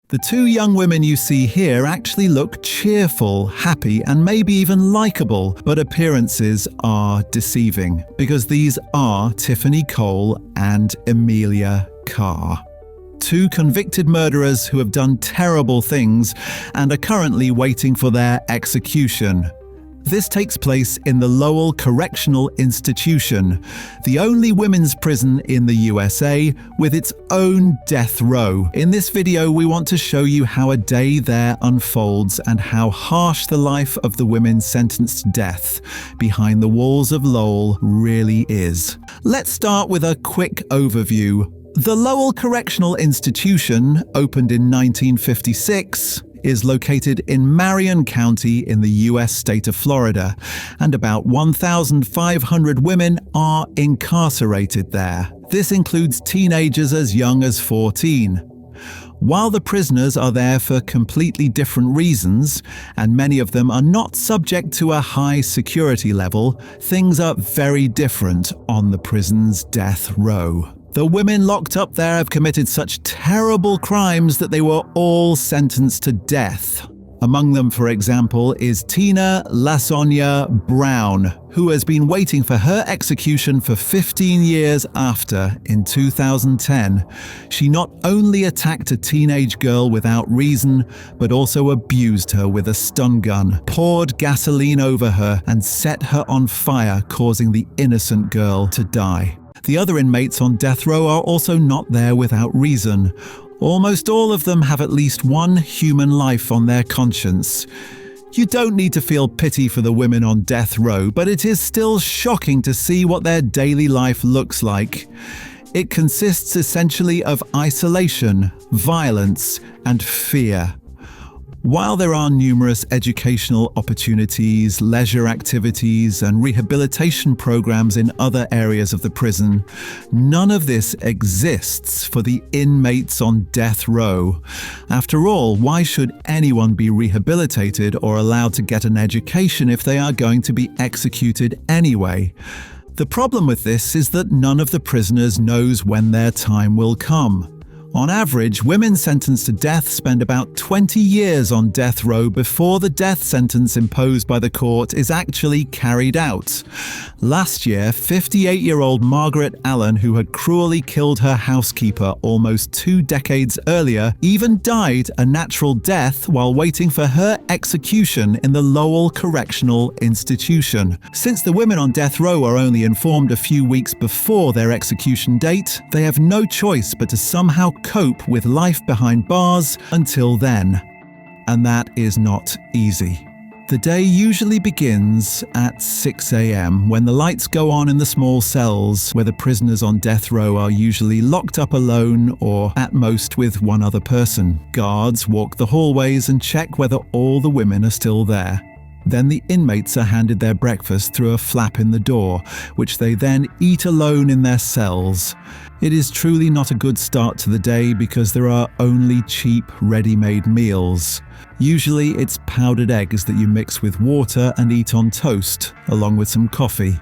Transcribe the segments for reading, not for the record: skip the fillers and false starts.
The two young women you see here actually look cheerful, happy, and maybe even likable, but appearances are deceiving, because these are Tiffany Cole and Emilia Carr. Two convicted murderers who have done terrible things and are currently waiting for their execution. This takes place in the Lowell Correctional Institution, the only women's prison in the USA with its own death row. In this video, we want to show you how a day there unfolds and how harsh the life of the women sentenced to death behind the walls of Lowell really is. Let's start with a quick overview. The Lowell Correctional Institution, opened in 1956, is located in Marion County in the US state of Florida, and about 1,500 women are incarcerated there. This includes teenagers as young as 14. While the prisoners are there for completely different reasons, and many of them are not subject to a high security level, things are very different on the prison's death row. The women locked up there have committed such terrible crimes that they were all sentenced to death. Among them, for example, is Tina LaSonia Brown, who has been waiting for her execution for 15 years after, in 2010. She not only attacked a teenage girl without reason, but also abused her with a stun gun, poured gasoline over her, and set her on fire, causing the innocent girl to die. The other inmates on death row are also not there without reason. Almost all of them have at least one human life on their conscience. You don't need to feel pity for the women on death row, but it is still shocking to see what their daily life looks like. It consists essentially of isolation, violence, and fear. While there are numerous educational opportunities, leisure activities, and rehabilitation programs in other areas of the prison, none of this exists for the inmates on death row. After all, why should anyone be rehabilitated or allowed to get an education if they are going to be executed anyway? The problem with this is that none of the prisoners knows when their time will come. On average, women sentenced to death spend about 20 years on death row before the death sentence imposed by the court is actually carried out. Last year, 58-year-old Margaret Allen, who had cruelly killed her housekeeper almost 2 decades earlier, even died a natural death while waiting for her execution in the Lowell Correctional Institution. Since the women on death row are only informed a few weeks before their execution date, they have no choice but to somehow cope with life behind bars until then. And that is not easy. The day usually begins at 6 a.m. when the lights go on in the small cells where the prisoners on death row are usually locked up alone or at most with one other person. Guards walk the hallways and check whether all the women are still there. Then the inmates are handed their breakfast through a flap in the door, which they then eat alone in their cells. It is truly not a good start to the day because there are only cheap, ready-made meals. Usually it's powdered eggs that you mix with water and eat on toast, along with some coffee.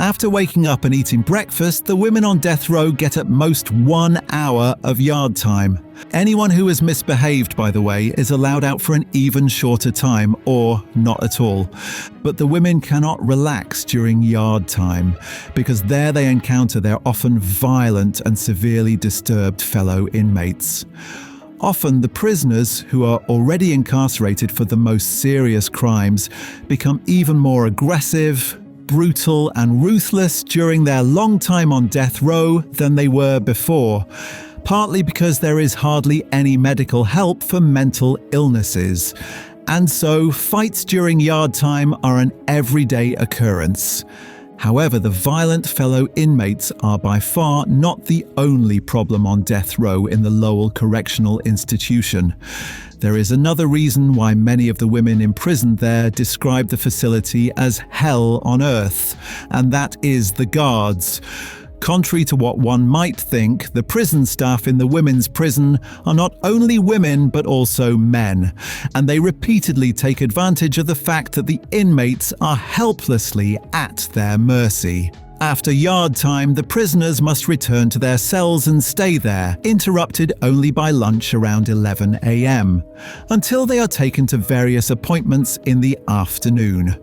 After waking up and eating breakfast, the women on death row get at most 1 hour of yard time. Anyone who has misbehaved, by the way, is allowed out for an even shorter time, or not at all. But the women cannot relax during yard time, because there they encounter their often violent and severely disturbed fellow inmates. Often the prisoners, who are already incarcerated for the most serious crimes, become even more aggressive, brutal and ruthless during their long time on death row than they were before, partly because there is hardly any medical help for mental illnesses. And so fights during yard time are an everyday occurrence. However, the violent fellow inmates are by far not the only problem on death row in the Lowell Correctional Institution. There is another reason why many of the women imprisoned there describe the facility as hell on earth, and that is the guards. Contrary to what one might think, the prison staff in the women's prison are not only women but also men, and they repeatedly take advantage of the fact that the inmates are helplessly at their mercy. After yard time, the prisoners must return to their cells and stay there, interrupted only by lunch around 11 a.m., until they are taken to various appointments in the afternoon.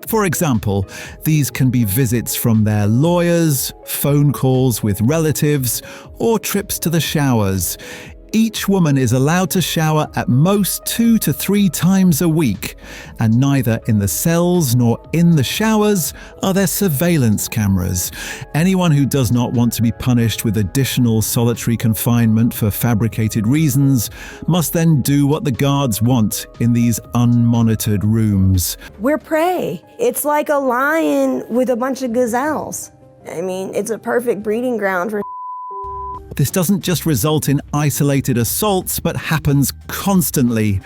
For example, these can be visits from their lawyers, phone calls with relatives, or trips to the showers. Each woman is allowed to shower at most 2 to 3 times a week, and neither in the cells nor in the showers are there surveillance cameras. Anyone who does not want to be punished with additional solitary confinement for fabricated reasons must then do what the guards want in these unmonitored rooms. We're prey. It's like a lion with a bunch of gazelles. I mean, it's a perfect breeding ground for. This doesn't just result in isolated assaults, but happens constantly.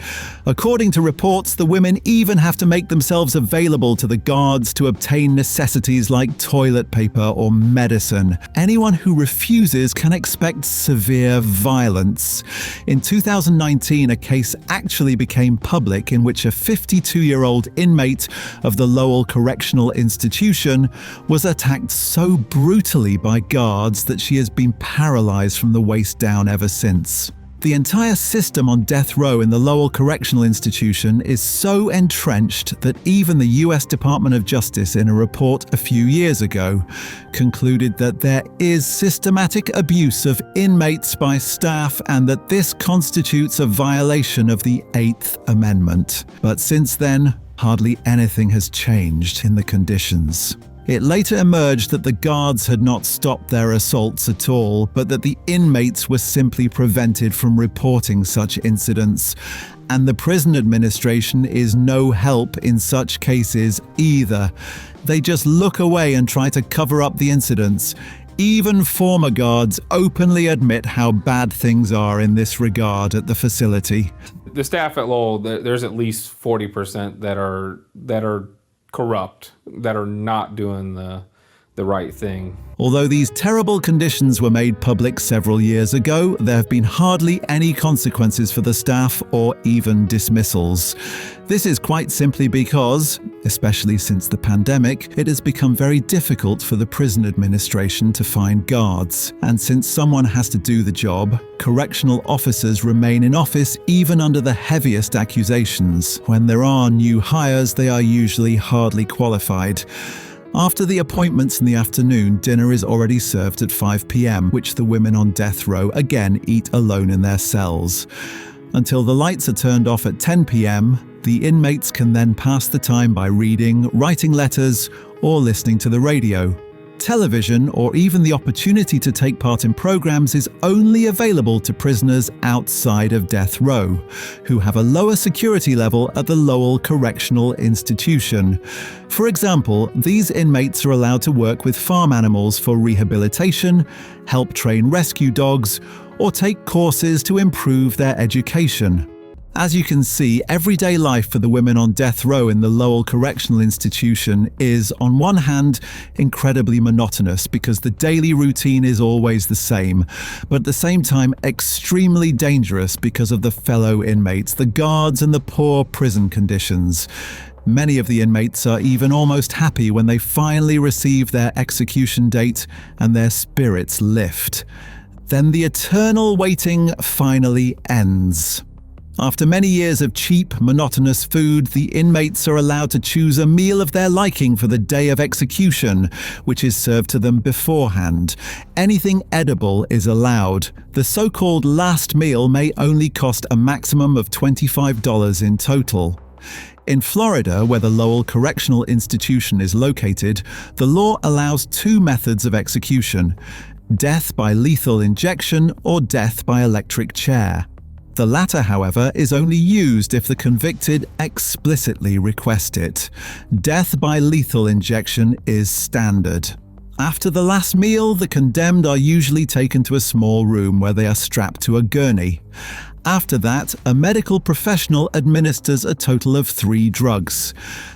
According to reports, the women even have to make themselves available to the guards to obtain necessities like toilet paper or medicine. Anyone who refuses can expect severe violence. In 2019, a case actually became public in which a 52-year-old inmate of the Lowell Correctional Institution was attacked so brutally by guards that she has been paralyzed from the waist down ever since. The entire system on death row in the Lowell Correctional Institution is so entrenched that even the US Department of Justice, in a report a few years ago, concluded that there is systematic abuse of inmates by staff and that this constitutes a violation of the 8th Amendment. But since then, hardly anything has changed in the conditions. It later emerged that the guards had not stopped their assaults at all, but that the inmates were simply prevented from reporting such incidents. And the prison administration is no help in such cases either. They just look away and try to cover up the incidents. Even former guards openly admit how bad things are in this regard at the facility. The staff at Lowell, there's at least 40% that are corrupt, that are not doing the right thing. Although these terrible conditions were made public several years ago, there have been hardly any consequences for the staff or even dismissals. This is quite simply because, especially since the pandemic, it has become very difficult for the prison administration to find guards. And since someone has to do the job, correctional officers remain in office even under the heaviest accusations. When there are new hires, they are usually hardly qualified. After the appointments in the afternoon, dinner is already served at 5 p.m., which the women on death row again eat alone in their cells. Until the lights are turned off at 10 p.m., the inmates can then pass the time by reading, writing letters, or listening to the radio. Television, or even the opportunity to take part in programs, is only available to prisoners outside of death row, who have a lower security level at the Lowell Correctional Institution. For example, these inmates are allowed to work with farm animals for rehabilitation, help train rescue dogs, or take courses to improve their education. As you can see, everyday life for the women on death row in the Lowell Correctional Institution is, on one hand, incredibly monotonous because the daily routine is always the same, but at the same time extremely dangerous because of the fellow inmates, the guards, and the poor prison conditions. Many of the inmates are even almost happy when they finally receive their execution date and their spirits lift. Then the eternal waiting finally ends. After many years of cheap, monotonous food, the inmates are allowed to choose a meal of their liking for the day of execution, which is served to them beforehand. Anything edible is allowed. The so-called last meal may only cost a maximum of $25 in total. In Florida, where the Lowell Correctional Institution is located, the law allows 2 methods of execution: death by lethal injection or death by electric chair. The latter, however, is only used if the convicted explicitly request it. Death by lethal injection is standard. After the last meal, the condemned are usually taken to a small room where they are strapped to a gurney. After that, a medical professional administers a total of 3 drugs.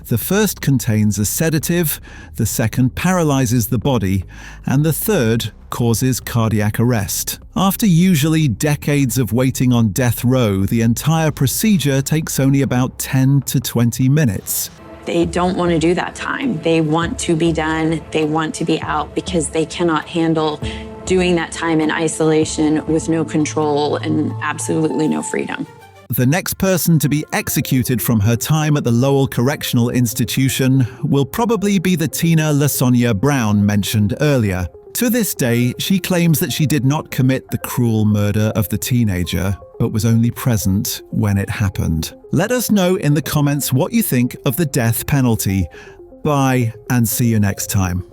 The first contains a sedative, the second paralyzes the body, and the third causes cardiac arrest. After usually decades of waiting on death row, the entire procedure takes only about 10 to 20 minutes. They don't want to do that time. They want to be done. They want to be out because they cannot handle doing that time in isolation with no control and absolutely no freedom. The next person to be executed from her time at the Lowell Correctional Institution will probably be the Tina LaSonia Brown mentioned earlier. To this day, she claims that she did not commit the cruel murder of the teenager, but was only present when it happened. Let us know in the comments what you think of the death penalty. Bye, and see you next time.